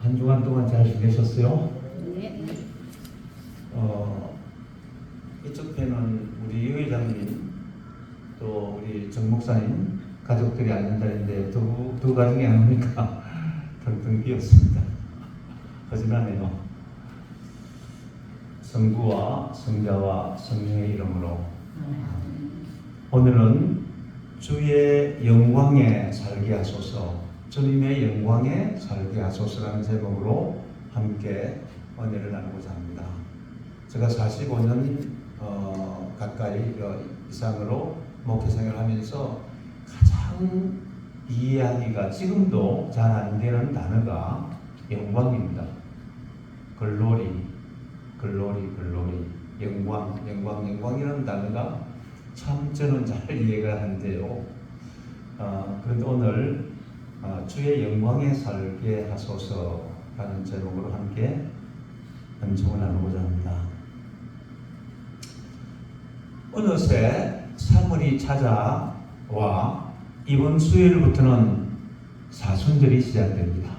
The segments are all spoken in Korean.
한 주간 동안 잘 지내셨어요? 네. 이쪽 편은 우리 의장님 또 우리 정 목사님 가족들이 앉은 자리인데 두 가정이 안 오니까 텅텅 비었습니다. 허전하네요. 성부와 성자와 성령의 이름으로 오늘은 주의 영광에 살게 하소서, 주님의 영광에 살게 하소서라는 제목으로 함께 은혜를 나누고자 합니다. 제가 45년 가까이 이상으로 목회생활을 하면서 가장 이해하기가 지금도 잘 안 되는 단어가 영광입니다. 글로리, 영광이라는 단어가 참 저는 잘 이해가 안 돼요. 그런데 오늘 주의 영광에 살게 하소서라는 제목으로 함께 은총을 나누고자 합니다. 어느새 3월이 찾아와 이번 수요일부터는 사순절이 시작됩니다.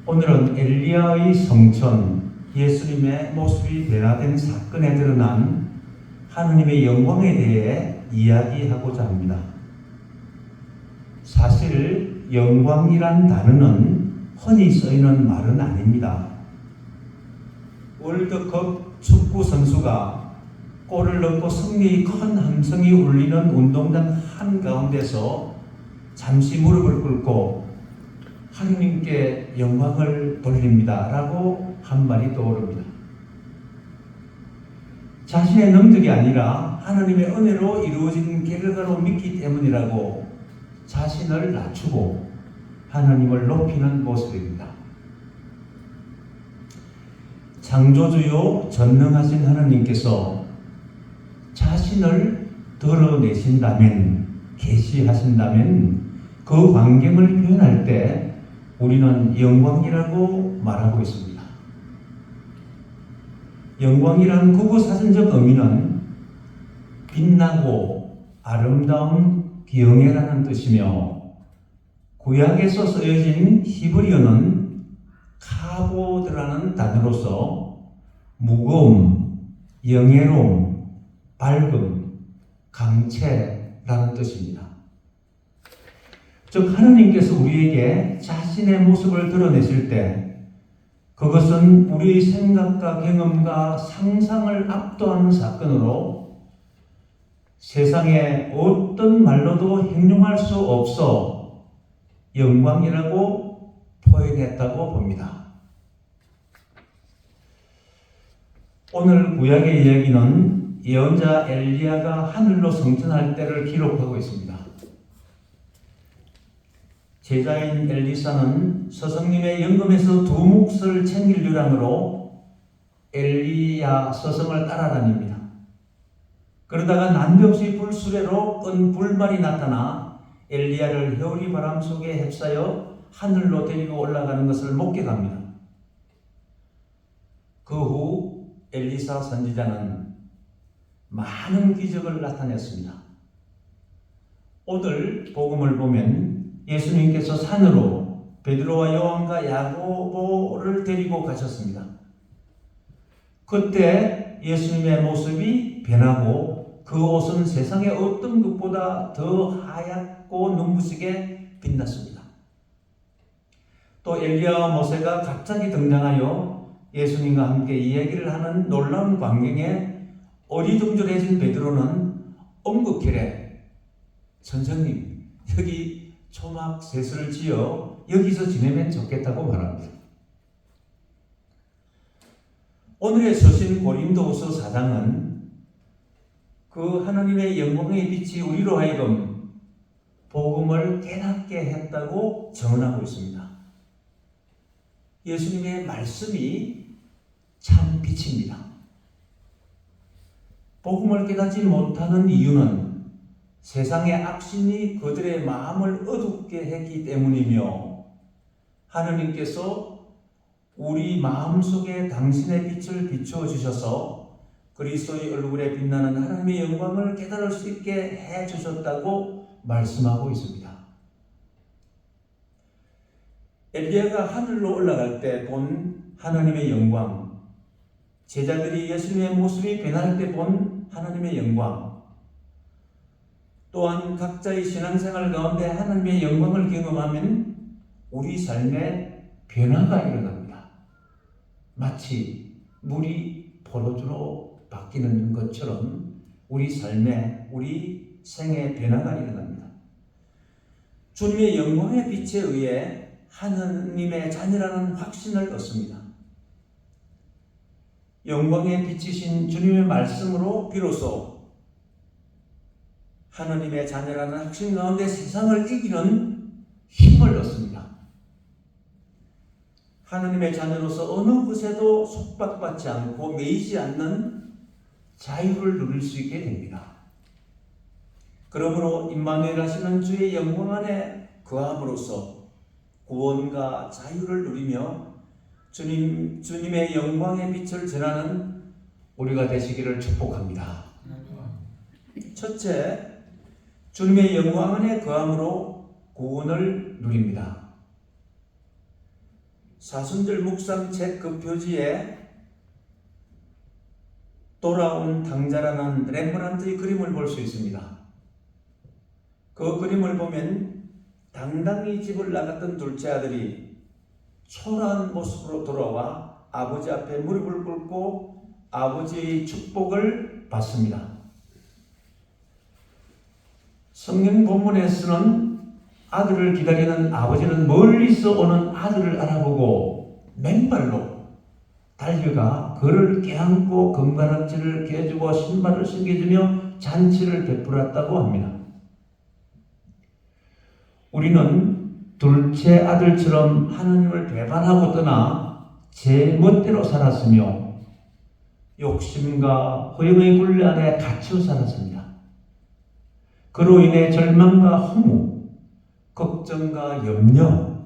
오늘은 엘리야의 성천, 예수님의 모습이 변화된 사건에 드러난 하느님의 영광에 대해 이야기하고자 합니다. 사실 영광이란 단어는 흔히 쓰이는 말은 아닙니다. 월드컵 축구 선수가 골을 넣고 승리의 큰 함성이 울리는 운동장 한가운데서 잠시 무릎을 꿇고 하느님께 영광을 돌립니다 라고 한 말이 떠오릅니다. 자신의 능력이 아니라 하느님의 은혜로 이루어진 결과로 믿기 때문이라고 자신을 낮추고 하느님을 높이는 모습입니다. 창조주요 전능하신 하느님께서 자신을 드러내신다면, 계시하신다면 그 광경을 표현할 때 우리는 영광이라고 말하고 있습니다. 영광이란 국어사전적 의미는 빛나고 아름다운 경애라는 뜻이며, 구약에서 쓰여진 히브리어는 카보드라는 단어로서 무거움, 영예로움, 밝음, 강체라는 뜻입니다. 즉 하느님께서 우리에게 자신의 모습을 드러내실 때 그것은 우리의 생각과 경험과 상상을 압도하는 사건으로 세상에 어떤 말로도 hình dung 할 수 없어 영광이라고 표현했다고 봅니다. 오늘 구약의 이야기는 예언자 엘리야가 하늘로 승천할 때를 기록하고 있습니다. 제자인 엘리사는 스승님의 영검에서 두 몫을 챙길 유랑으로 엘리야 스승을 따라다닙니다. 그러다가 난데없이 불수레로 끈 불만이 나타나 엘리야를 해오리 바람 속에 휩싸여 하늘로 데리고 올라가는 것을 목격합니다. 그 후 엘리사 선지자는 많은 기적을 나타냈습니다. 오늘 복음을 보면 예수님께서 산으로 베드로와 요한과 야고보를 데리고 가셨습니다. 그때 예수님의 모습이 변하고 그 옷은 세상의 어떤 것보다 더 하얗고 눈부시게 빛났습니다. 또 엘리야와 모세가 갑자기 등장하여 예수님과 함께 이야기를 하는 놀라운 광경에 어리둥절해진 베드로는 엄격하게 선생님, 여기 초막 셋을 지어 여기서 지내면 좋겠다고 말합니다. 오늘의 서신 고린도후서 4장은 그 하나님의 영광의 빛이 우리로 하여금 복음을 깨닫게 했다고 전하고 있습니다. 예수님의 말씀이 참 빛입니다. 복음을 깨닫지 못하는 이유는 세상의 악신이 그들의 마음을 어둡게 했기 때문이며, 하느님께서 우리 마음속에 당신의 빛을 비추어 주셔서 그리스도의 얼굴에 빛나는 하나님의 영광을 깨달을 수 있게 해 주셨다고 말씀하고 있습니다. 엘리야가 하늘로 올라갈 때 본 하나님의 영광, 제자들이 예수님의 모습이 변할 때 본 하나님의 영광, 또한 각자의 신앙생활 가운데 하나님의 영광을 경험하면 우리 삶에 변화가 일어납니다. 마치 물이 포도주로 바뀌는 것처럼 우리 삶에, 우리 생에 변화가 일어납니다. 주님의 영광의 빛에 의해 하나님의 자녀라는 확신을 얻습니다. 영광의 빛이신 주님의 말씀으로 비로소 하나님의 자녀라는 확신 가운데 세상을 이기는 힘을 얻습니다. 하나님의 자녀로서 어느 것에도 속박받지 않고 매이지 않는 자유를 누릴 수 있게 됩니다. 그러므로 임마누엘 하시는 주의 영광 안에 거함으로써 구원과 자유를 누리며 주님의 영광의 빛을 전하는 우리가 되시기를 축복합니다. 첫째, 주님의 영광 안에 거함으로 구원을 누립니다. 사순절 묵상책 그 표지에 돌아온 당자라는 렘브란트의 그림을 볼 수 있습니다. 그 그림을 보면 당당히 집을 나갔던 둘째 아들이 초라한 모습으로 돌아와 아버지 앞에 무릎을 꿇고 아버지의 축복을 받습니다. 성경 본문에서는 아들을 기다리는 아버지는 멀리서 오는 아들을 알아보고 맨발로 달려가 그를 껴안고 금가락지를 깨주고 신발을 신겨주며 잔치를 베풀었다고 합니다. 우리는 둘째 아들처럼 하나님을 배반하고 떠나 제 멋대로 살았으며 욕심과 허영의 굴레 안에 갇혀 살았습니다. 그로 인해 절망과 허무, 걱정과 염려,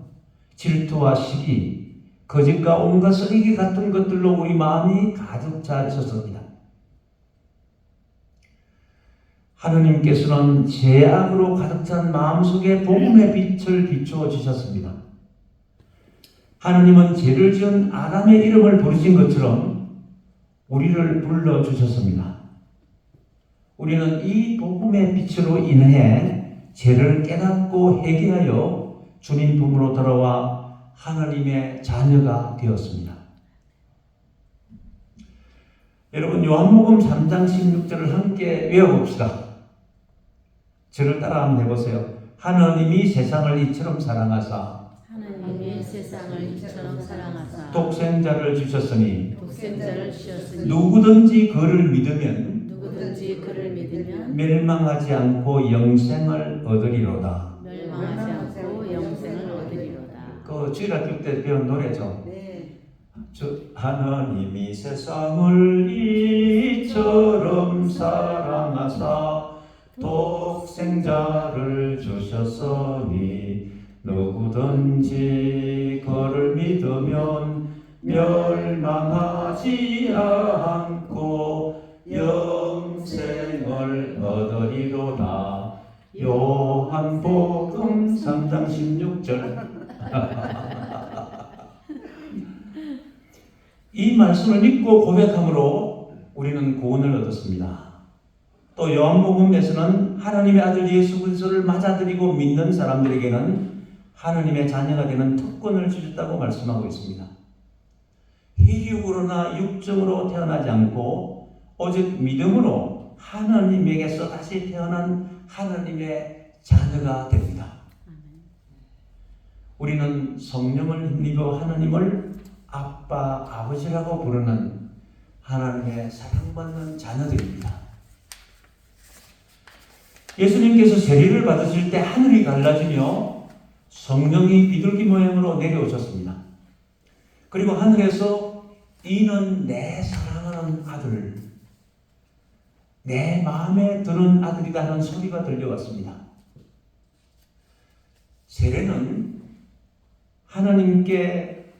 질투와 시기, 거짓과 온갖 썩이기 같은 것들로 우리 마음이 가득 차 있었습니다. 하느님께서는 죄악으로 가득 찬 마음속에 복음의 빛을 비추어 주셨습니다. 하느님은 죄를 지은 아담의 이름을 부르신 것처럼 우리를 불러주셨습니다. 우리는 이 복음의 빛으로 인해 죄를 깨닫고 회개하여 주님 품으로 돌아와 하나님의 자녀가 되었습니다. 여러분, 요한복음 3장 16절을 함께 외워봅시다. 저를 따라 한번 해보세요. 하나님이 세상을 이처럼 사랑하사 독생자를 주셨으니 누구든지 그를 믿으면 멸망하지 않고 영생을 얻으리로다. 그 주일학교 때 배운 노래죠. 하나님이 세상을 이처럼 사랑하사 독생자를 주셨으니 누구든지 그를 믿으면 멸망하지 않고 영생을 얻으리로다. 요한복음 3장 16절. 이 말씀을 믿고 고백함으로 우리는 구원을 얻었습니다. 또 요한복음에서는 하나님의 아들 예수 그리스도를 맞아들이고 믿는 사람들에게는 하나님의 자녀가 되는 특권을 주셨다고 말씀하고 있습니다. 혈육으로나 육정으로 태어나지 않고 오직 믿음으로 하나님에게서 다시 태어난 하나님의 자녀가 됩니다. 우리는 성령을 힘입어 하나님을 아빠, 아버지라고 부르는 하나님의 사랑받는 자녀들입니다. 예수님께서 세례를 받으실 때 하늘이 갈라지며 성령이 비둘기 모양으로 내려오셨습니다. 그리고 하늘에서 이는 내 사랑하는 아들, 내 마음에 드는 아들이다 하는 소리가 들려왔습니다. 세례는 하나님께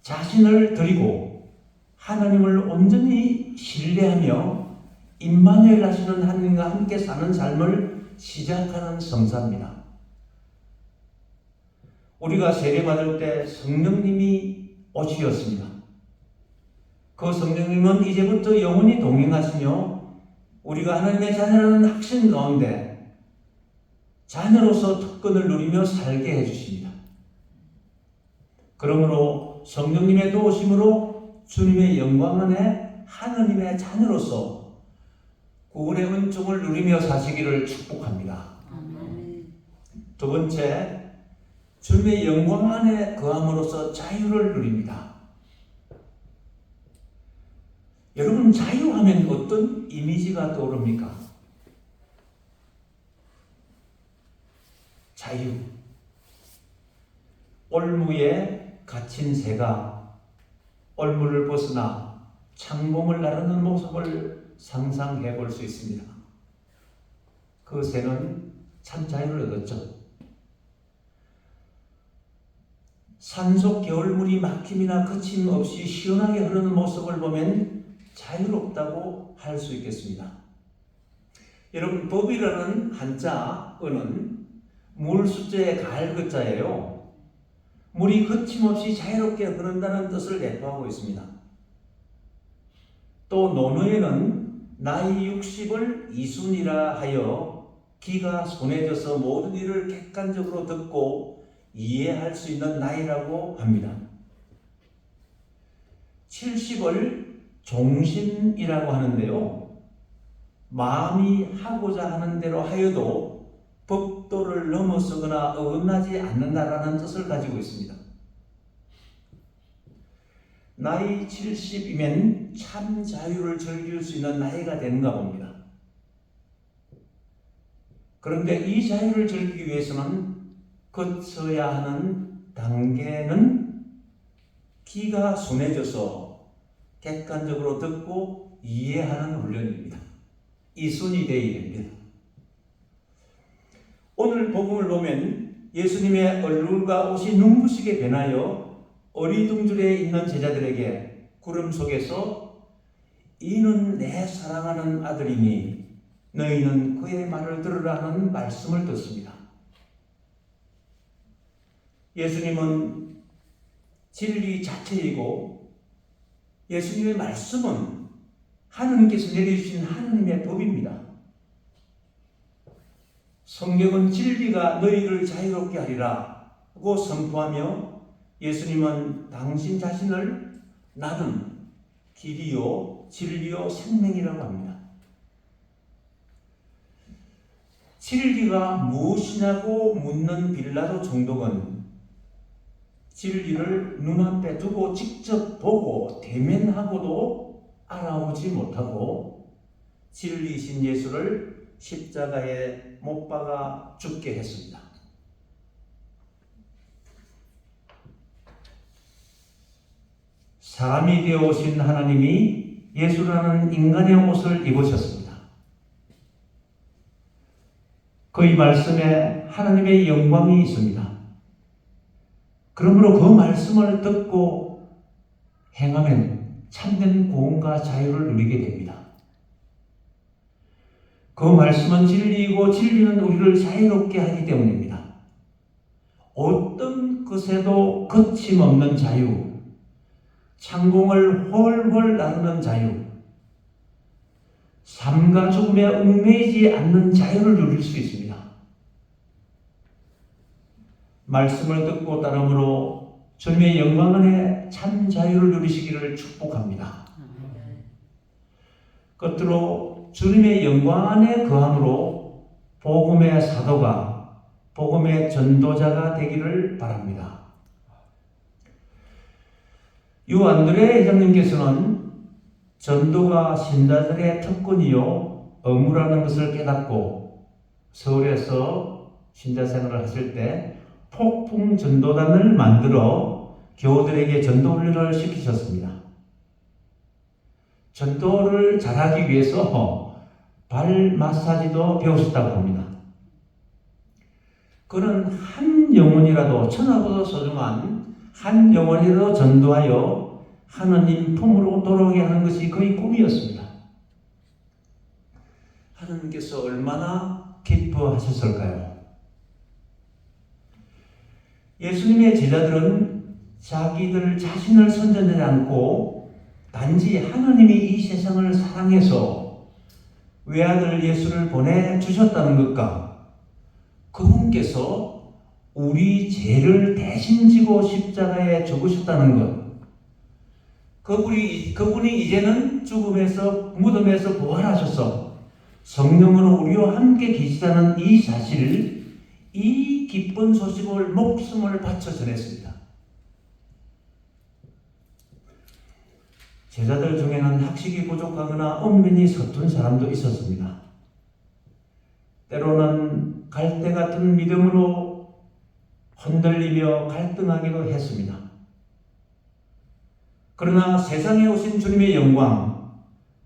자신을 드리고 하나님을 온전히 신뢰하며 임마누엘 하시는 하나님과 함께 사는 삶을 시작하는 성사입니다. 우리가 세례받을 때 성령님이 오시었습니다. 그 성령님은 이제부터 영원히 동행하시며 우리가 하나님의 자녀라는 확신 가운데 자녀로서 특권을 누리며 살게 해주십니다. 그러므로 성령님의 도우심으로 주님의 영광 안에 하나님의 자녀로서 구원의 은총을 누리며 사시기를 축복합니다. 두 번째, 주님의 영광 안에 거함으로써 자유를 누립니다. 여러분, 자유하면 어떤 이미지가 떠오릅니까? 자유. 올무에 갇힌 새가 올무를 벗어나 창공을 나르는 모습을 상상해 볼 수 있습니다. 그 새는 참 자유를 얻었죠. 산속 겨울물이 막힘이나 거침없이 시원하게 흐르는 모습을 보면 자유롭다고 할 수 있겠습니다. 여러분, 법이라는 한자어는 물 숫자의 가을것자예요. 물이 거침없이 자유롭게 흐른다는 뜻을 내포하고 있습니다. 또 논어에는 나이 60을 이순이라 하여 기가 손해져서 모든 일을 객관적으로 듣고 이해할 수 있는 나이라고 합니다. 70을 종신이라고 하는데요. 마음이 하고자 하는 대로 하여도 법도를 넘어서거나 어긋나지 않는다라는 뜻을 가지고 있습니다. 나이 70이면 참 자유를 즐길 수 있는 나이가 되는가 봅니다. 그런데 이 자유를 즐기기 위해서는 거쳐야 하는 단계는 기가 순해져서 객관적으로 듣고 이해하는 훈련입니다. 이순이 되어야 됩니다. 오늘 복음을 보면 예수님의 얼굴과 옷이 눈부시게 변하여 어리둥절해 있는 제자들에게 구름 속에서 이는 내 사랑하는 아들이니 너희는 그의 말을 들으라는 말씀을 듣습니다. 예수님은 진리 자체이고 예수님의 말씀은 하느님께서 내려주신 하느님의 법입니다. 성경은 진리가 너희를 자유롭게 하리라고 선포하며 예수님은 당신 자신을 나는 길이요 진리요 생명이라고 합니다. 진리가 무엇이냐고 묻는 빌라도 총독은 진리를 눈앞에 두고 직접 보고 대면하고도 알아오지 못하고 진리이신 예수를 십자가에 못 박아 죽게 했습니다. 사람이 되어 오신 하나님이 예수라는 인간의 옷을 입으셨습니다. 그의 말씀에 하나님의 영광이 있습니다. 그러므로 그 말씀을 듣고 행하면 참된 구원과 자유를 누리게 됩니다. 그 말씀은 진리이고 진리는 우리를 자유롭게 하기 때문입니다. 어떤 것에도 거침없는 자유, 창공을 훨훨 나르는 자유, 삶과 죽음에 얽매이지 않는 자유를 누릴 수 있습니다. 말씀을 듣고 따름으로 주님의 영광 안에 참 자유를 누리시기를 축복합니다. 끝으로 주님의 영광 안에 거함으로 복음의 사도가 복음의 전도자가 되기를 바랍니다. 유안드레 회장님께서는 전도가 신자들의 특권이요 의무라는 것을 깨닫고 서울에서 신자 생활을 하실 때 폭풍 전도단을 만들어 교우들에게 전도 훈련을 시키셨습니다. 전도를 잘하기 위해서 발 마사지도 배우셨다고 합니다. 그는 한 영혼이라도 천하보다 소중한 한 영혼이라도 전도하여 하느님 품으로 돌아오게 하는 것이 그의 꿈이었습니다. 하느님께서 얼마나 기뻐하셨을까요? 예수님의 제자들은 자기들 자신을 선전하지 않고 단지 하나님이 이 세상을 사랑해서 외아들 예수를 보내주셨다는 것과 그분께서 우리 죄를 대신 지고 십자가에 죽으셨다는 것, 그분이 이제는 죽음에서 무덤에서 부활하셔서 성령으로 우리와 함께 계시다는 이 사실을, 이 기쁜 소식을 목숨을 바쳐 전했습니다. 제자들 중에는 학식이 부족하거나 언변이 서툰 사람도 있었습니다. 때로는 갈대 같은 믿음으로 흔들리며 갈등하기도 했습니다. 그러나 세상에 오신 주님의 영광,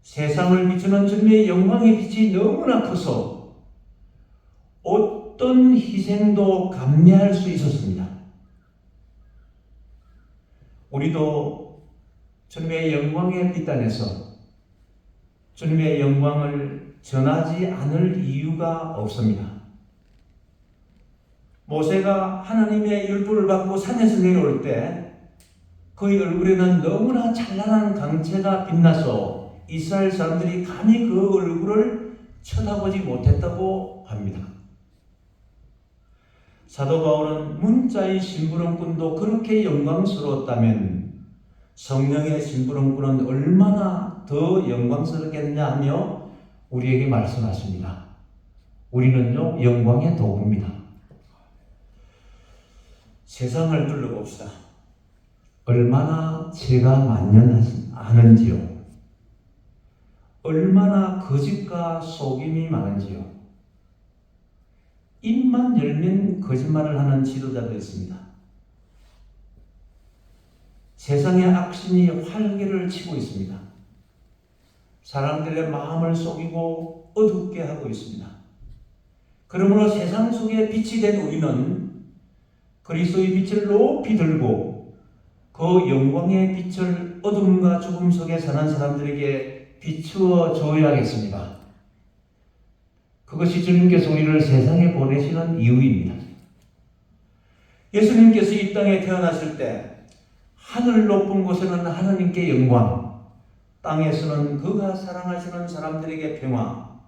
세상을 비추는 주님의 영광의 빛이 너무나 커서 어떤 희생도 감내할 수 있었습니다. 우리도 주님의 영광의 빛 안에서 주님의 영광을 전하지 않을 이유가 없습니다. 모세가 하나님의 율법을 받고 산에서 내려올 때 그의 얼굴에는 너무나 찬란한 광채가 빛나서 이스라엘 사람들이 감히 그 얼굴을 쳐다보지 못했다고 합니다. 사도 바울은 문자의 심부름꾼도 그렇게 영광스러웠다면 성령의 심부름꾼은 얼마나 더 영광스럽겠냐 하며 우리에게 말씀하십니다. 우리는요, 영광의 도구입니다. 세상을 둘러봅시다. 얼마나 죄가 만연하는지요. 얼마나 거짓과 속임이 많은지요. 입만 열면 거짓말을 하는 지도자도 있습니다. 세상의 악신이 활개를 치고 있습니다. 사람들의 마음을 속이고 어둡게 하고 있습니다. 그러므로 세상 속에 빛이 된 우리는 그리스도의 빛을 높이 들고 그 영광의 빛을 어둠과 죽음 속에 사는 사람들에게 비추어 줘야겠습니다. 그것이 주님께서 우리를 세상에 보내시는 이유입니다. 예수님께서 이 땅에 태어나실 때 하늘 높은 곳에는 하나님께 영광, 땅에서는 그가 사랑하시는 사람들에게 평화,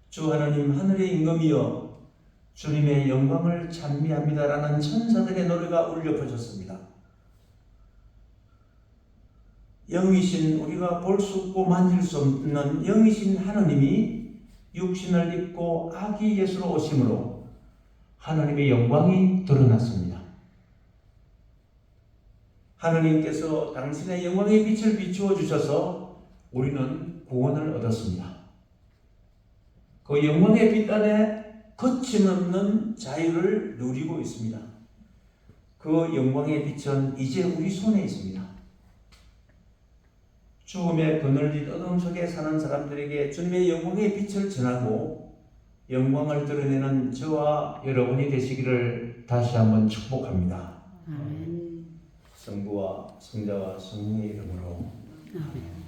주 하나님 하늘의 임금이여 주님의 영광을 찬미합니다라는 천사들의 노래가 울려 퍼졌습니다. 영이신, 우리가 볼 수 없고 만질 수 없는 영이신 하나님이 육신을 입고 아기 예수로 오심으로 하나님의 영광이 드러났습니다. 하나님께서 당신의 영광의 빛을 비추어 주셔서 우리는 구원을 얻었습니다. 그 영광의 빛 안에 거침없는 자유를 누리고 있습니다. 그 영광의 빛은 이제 우리 손에 있습니다. 죽음의 그늘진 어둠 속에 사는 사람들에게 주님의 영광의 빛을 전하고 영광을 드러내는 저와 여러분이 되시기를 다시 한번 축복합니다. 아멘. 성부와 성자와 성령의 이름으로 아멘.